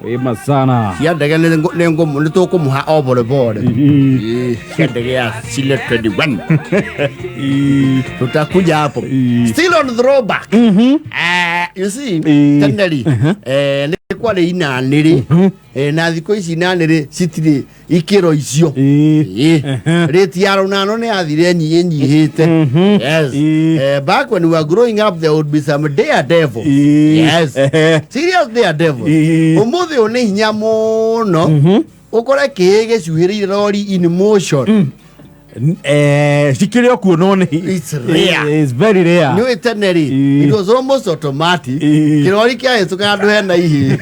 Wema sana. Ya ndege nengo nitoko muha obole bole. Ya ndege ya Sile 21. Tutakuja hapo. Still on the throwback. You see, tenderi. Kwa le ina nere. Na thiko ici na nere citire ikiro icio. Rate ya runano ne athire nyihite. Yes. Back when we were growing up there would be some daredevil. Yes. Serious daredevil. Umuthi one hinya muno. Ukora kihege cuhirire lori in motion. Sikiri okuonone. It's rare. It's very rare. No eternity. It was almost automatic. Kirori kia etuka andu hena ihi.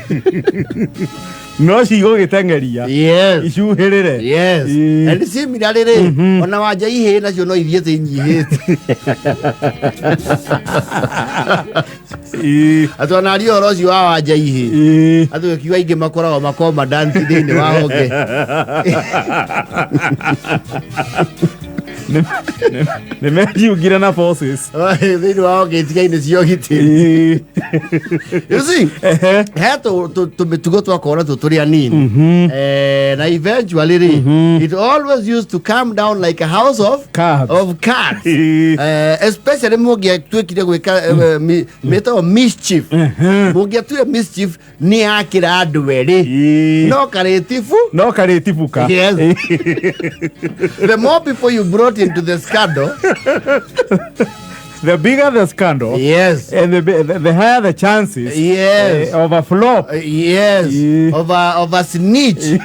No cigo gitengeria. Yes. Icuhirire. Yes. And similarly, ona waja ihe na cio no ithiete inyihite. Atona ari oro cio wa waja ihe. Atu kiwa inge makoragwo makoma dance thini wa honge. Nimejiugira na forces. Thini wa honge tigaine cio giti. You see? Heto tumetugo twakora tuturi anini. Na eventually it always used to come down like a house of cards. Especially mogia twekire gweka meta mischief. Mogia tu mischief ni akira andu eri. No karetifu ka. Yes. The more people you brought into the scandal, the bigger the scandal, yes, and the higher the chances, yes, of a flop, yes, of a snitch,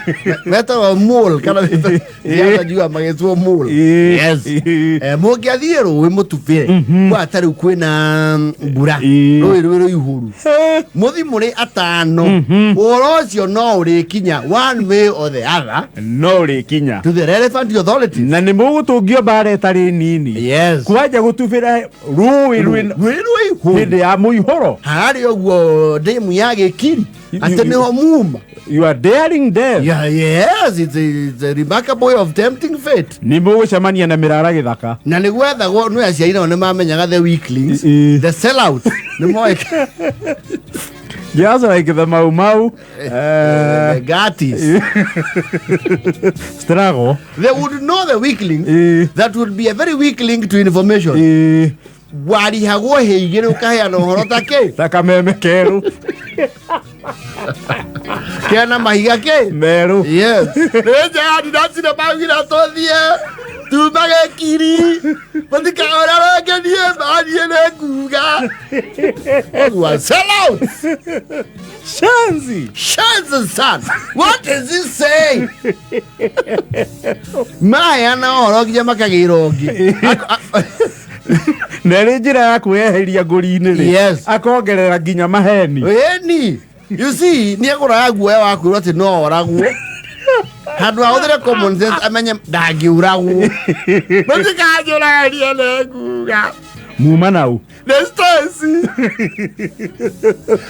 better a mole, kana ya jua magezo mole, yes. Mogia thiero we mutufire kwa atari kwina mbura rwiro ihuru muthi muri atano orocio no uri kinya one way or the other, no uri kinya to the relevant authorities, na ni mugutungio bare tari nini, yes, kwaja gutufira rwiro hinde ya muihoro hari ogwo demu yage kiri atene ho muma. You are daring death. Yeah, yes, it's a remarkable way of tempting fate. Ni mugucemania na mirara githaka na ni gwetha go no aciaira ne mamenyaga the weaklings, the sellout ni moike. Just like the Mau the Gatis. Struggle. They would know the weakling. That would be a very weak link to information. Wari hago heigere ukahea no horo take. Takameme keru. Kena mahiga ke? Meru. Yes. Reja adi dansi na mahiga tothie. Tumage kiri. Matika ora ke die mani ele guga. What sell out? Shanzi son. What is this saying? Maya na horo kijama kagirogi. Nere njira ya kweheria nguri-inĩ ri akongerera nginya maheni. Eni, you see, ni agora yaguo wakwirwo ati no oragwo. Handu ahuthire common sense amenye ndangiuragwo. Matikajura ria nenguga. Muma nau. The Stacy.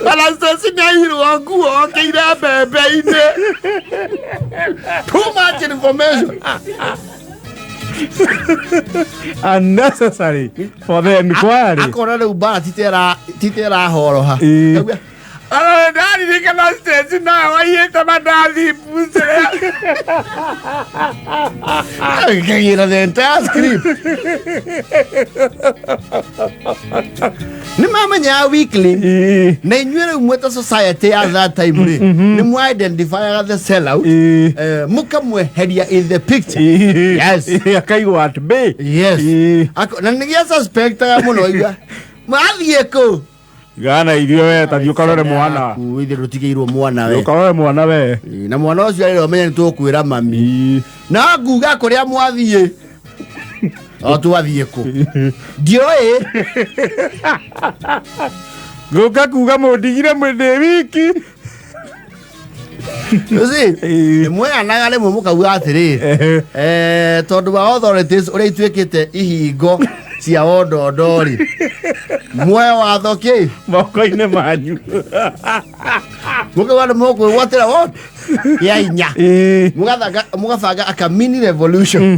Ala Stacy ngahirwo nguo keira bebe-inĩ. Too much information. Unnecessary for the inquiry. Akora le ubara titera horoha. Ala ndani nikana stage na wayeta madali pusere. Kagira the entire script. Ni mama nya weekly. Na inywere umweta society at that time. Ni mu identify the sellout. Muka mwe headia in the picture. Yes. Akaigwa at bay. Yes. Na nigia suspect muno iga. Mathieko. Gana irio we ta ukarore mwana. Kuithire rutigeirwo mwana we. Ukarore mwana we. Na mwana ucio ari omenya ni tukwira mami. Na nguga kuria mwathie. O twathie ku. Ndioi. Guka kuga mundigire mwende wiki. Uzi, mwe anagale mumuka gwa atiri. Tondu wa authorities uri itwekete ihingo cia ondondori. Mwe watho ki? Moko-inĩ manyu. Muka wana moko watira what? ya inya mugabanga aka mini revolution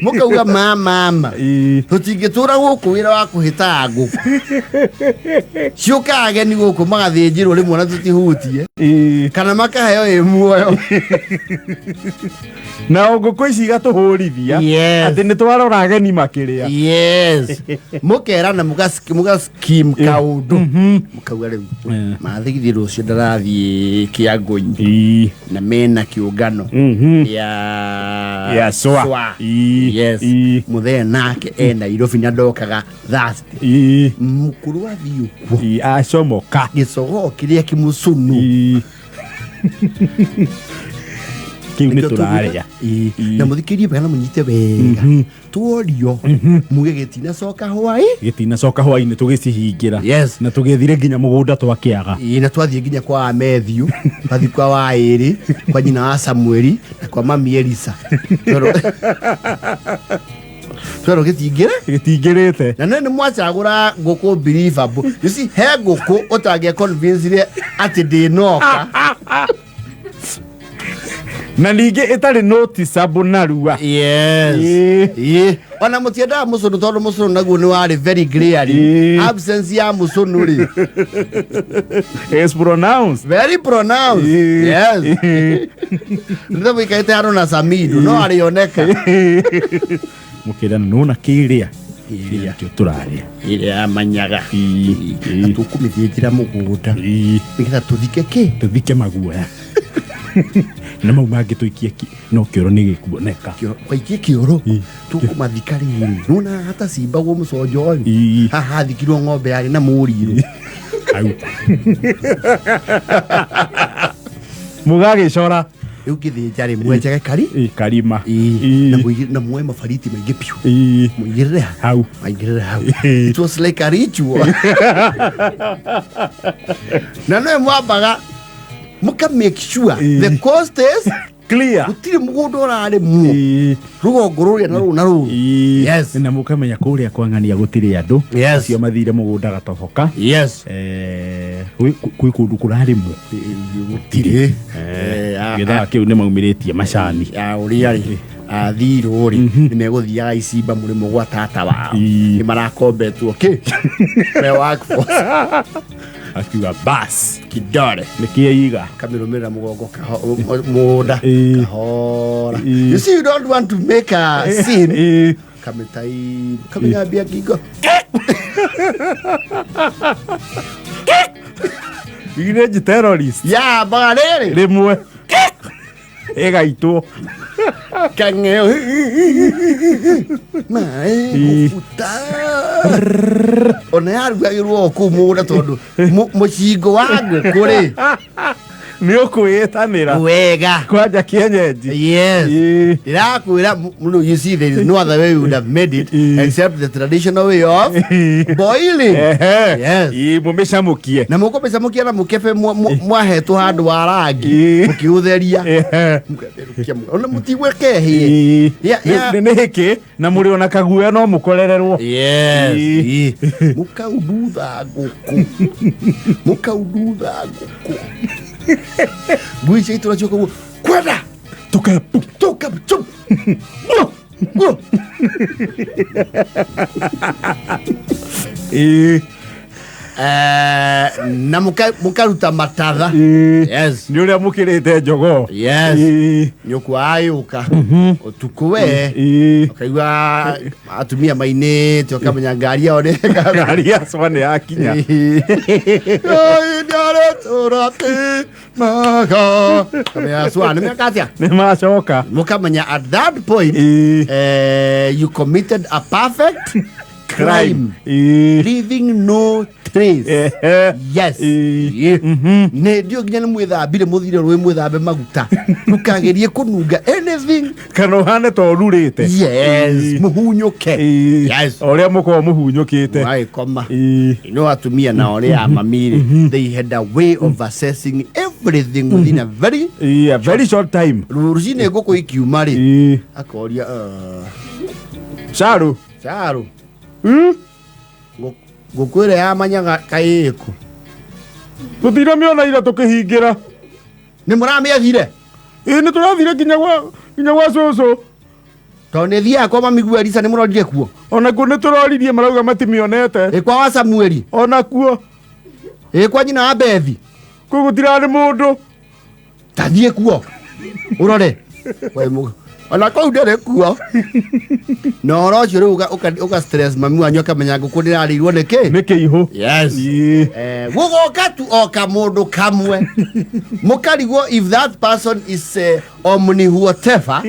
mukauga mama tutingitura guku wira wa kuhita nguku ciuka ageni guku magathinjirwo rimwe na tutihutie kana makaheo muoyo na nguku ici gatuhurithia ati ni twarora ageni makiria mukera na muga scheme kaundu mukauga riu mathigithie rucio ndarathie Kiangoni na mena kiungano ya swa muthee nake Nairobi na ndokaga Thursday mukuru wa thiuko acomoka gicogo kiria kimucunu kiu ni turaria na muthikirie bana munyite wega tuorio muge gitina coka hwai ni tugicihingira na tugethire nginya mugunda twakiaga na twathie nginya kwa Amethiu bathi kwa Wairi kwa nyina wa Samueli na kwa mami Elisa twero gitingirite na nene mwachagura nguku believable you see he nguku utangia convince ati ndinoka na ningi itari noticeable narua ona mutienda mucunu tondu mucunu naguo ni wari very clearly absence ya mucunu ri is pronounced very pronounced ndio wikaite haro na Samido no arioneka mukira nuna kiria kio turaria iria manyaga tukumithira mugunda nigetha tuthike maguoya na mau mangi tuikie no kioro ni gikuoneka kwaikie kioro tukumathika riri nuna hata cimbagwo muconjo haha thikirwo ng'ombe yari na muriru au mugagicora riu githinja rimwe njage karima na muoe mabariti maingi piu muigirire hau it was like a ritual na no mwambaga muka make sure the cost is clear utiri mugunda urari mu rugongo ruria na ru na mukamenya kuria kwangania gutiri andu cio mathire mugunda gatoboka kwi kundu kurari mu gutiri getha kiu ni maumiritie macani uria ri athiru ri ni meguthiaga icimba murimo gwa tata wao ni marakombetwo me workforce akiuga bas kidore nikieiga kamirumira mugongo muda kahora you see you don't want to make a scene kamitai kaminyambia gigo igine terrorist ya bagarere rimwe egaitwo kangeo futa ona yarugagirwo kumura tondu mucingo wangu kuri ni ukwitanira wega kwanja kienyeji irakwira you see there is no other way you would have made it except the traditional way of boiling mumecamukie na mukumecamukia na mukepe mwahetwo handu wa rangi mukiutheria ona mutigwe kehi ni hiki na muri ona kaguya no mukorererwo mukaudutha nguku Buiche itu la choco kwenda toka chum na mukaruta matatha ni uria mukirite njogo nyuku ayuka utuku we ukaigua atumia mainite ukamenya ngari yao ni ngari yacwa ni yakinya kamenya cwa ni mekatia ni macoka mukamenya at that point you committed a perfect crime leaving no trace ne dio ginya ni mwithambire muthire rwe mwithambe maguta mukagerie kununga anything kana hane to rurite muhunyuke oria muko muhunyukite ai koma atumia na oria mamiri they had a way of assessing everything within a very short time rurujine goko ikiuma ri akoria charu gukwire ya manyaga kaiku tutira miona ira tukihingira Nĩ mũramĩethire? Nĩ tũrathire nginya gwa cũcũ. Tondũ nĩ thiaga kwa mami Gwelisa nĩ mũrorire kuo. Ona kuo nĩ tũroririe marauga matimĩonete. Kwa wa Samueli. Ona kuo. Kwa nyina wa Bethi. Kuo gũtirarĩ mũndũ. Tathiĩ kuo. Ũrore. Ona kau ndere kuo. No oro ũcio rĩu ũka stress mami wanyu akamenya ngũkũ ndĩrarĩirwo nĩkĩ? Nĩ kĩihũ. Yes. Gũgoka tu oka mũndũ kamwe. Mũkarigwo if that person is omni whatever.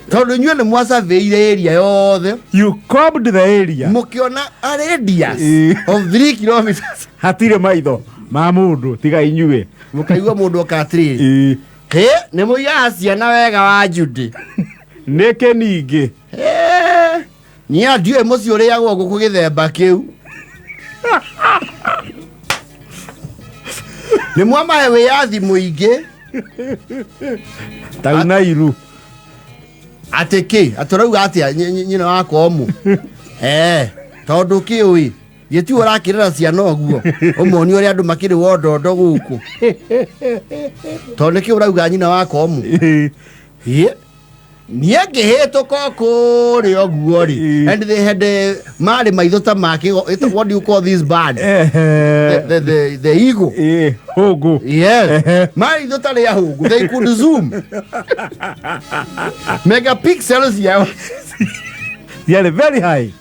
Tondũ inyuĩ nĩ mwacaveire area yothe. You combed the area. Mũkĩona a radius of 3 kilometers. Hatirĩ maitho ma mũndũ tiga inyuĩ. Mũkaigua mũndũ oka atĩrĩrĩ. Nĩ mũigaga ciana wega wa Judy. Nĩkĩ ningĩ. Niĩ ndiũĩ mũciĩ ũrĩagwo ngũkũ gĩthemba kĩu. Nĩ mwamahe wĩyathi mũingĩ. Taunairu. Atĩ kĩ? Atũrauga atĩa nyina wakwa ũmũ. Tondũ kĩũĩ. Gĩti ũrakĩrera ciana ũguo. Ũmoni ũrĩa andũ makĩrĩ wondondo gũkũ. Tondũ nĩkĩ ũrauga nyina wakwa ũmũ. Niĩ ngĩhĩtũka kũrĩa ũguo rĩ. And they had marĩ maitho ta make. What do you call this bird? The eagle. Hũngũ. Yes. Maitho ta rĩa hũngũ. They could zoom. Megapixels yao. They are very high.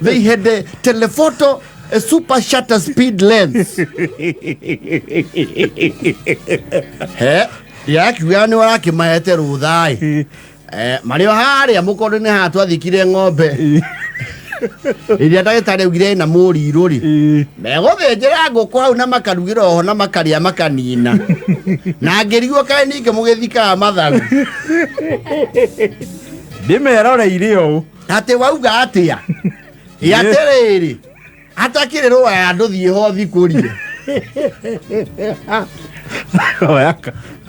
They had a telephoto, a super shutter speed lens. Yakiuga nĩ warakĩmahete rũtha marĩ o harĩa mũkondo-inĩ haha twathikire ng'ombe iria ndagĩtarĩ augire na mũrirũ rĩ megũthĩnjĩra ngũkũ hau na makarugĩra oho na makarĩa makanina na ngĩrigwo kaĩ ningĩ mũgĩthikaga mathagu ndĩmeroreire ũũ atĩ wauga atĩa atĩrĩrĩ hatakĩrĩ rũaya ndũthiĩ ho thikũrie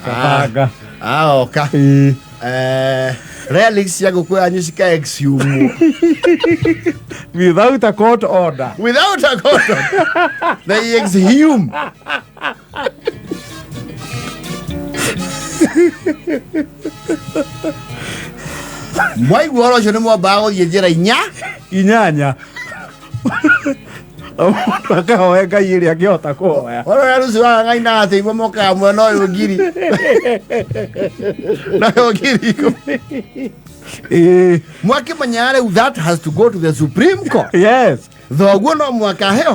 kabanga aoka relics ya ngũkũ yanyu cikaexhume without a court order. Without a court order. They exhume. Mwaigua ũcio nĩ mwambaga gũthiĩ njĩra inyanya akahoya Ngai ĩrĩa angĩhota kũhoya ũrĩa rũciũ wa Ngai na ateithio mokaga mwena ũyũ ngiri nayo ngiri mwakĩmenya rĩu that has to go to the Supreme Court. Yes. Thoguo no mwaka heo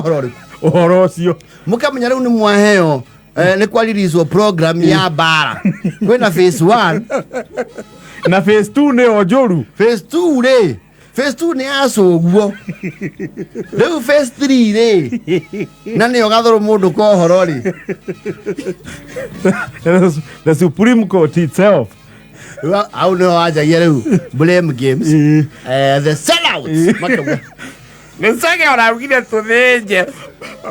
ũhoro ũcio mũkamenya rĩu nĩ mwaheo nĩ kwaririzwo program ya bara kwĩna phase 1 na phase 2 nĩyo njũru. Phase 2 rĩ phase 2 nĩ yacũguo rĩu phase 3 rĩ na nĩyo gathũrũ mũndũ kwa ũhoro rĩ the Supreme Court itself. Au nĩho wanjagia rĩu blame games. The sellouts makauga nĩcage ũraugire tũthĩnje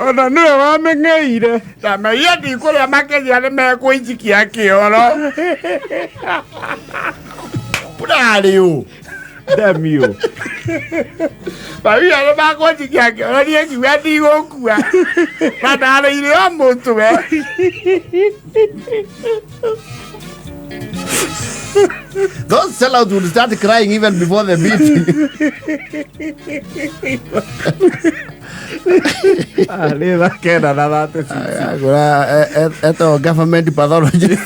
ona nĩwe wamenyeire na meia ndikũrĩa makenya nĩ mekũijikia kĩoro ũrarĩ ũ damn Bawia nĩ makũnjikia kĩoro niĩ ngiuga ndigũkua na ndarĩire o mũtwe. Those sellouts would start crying even before the meeting. Kena na that. Eto government pathology.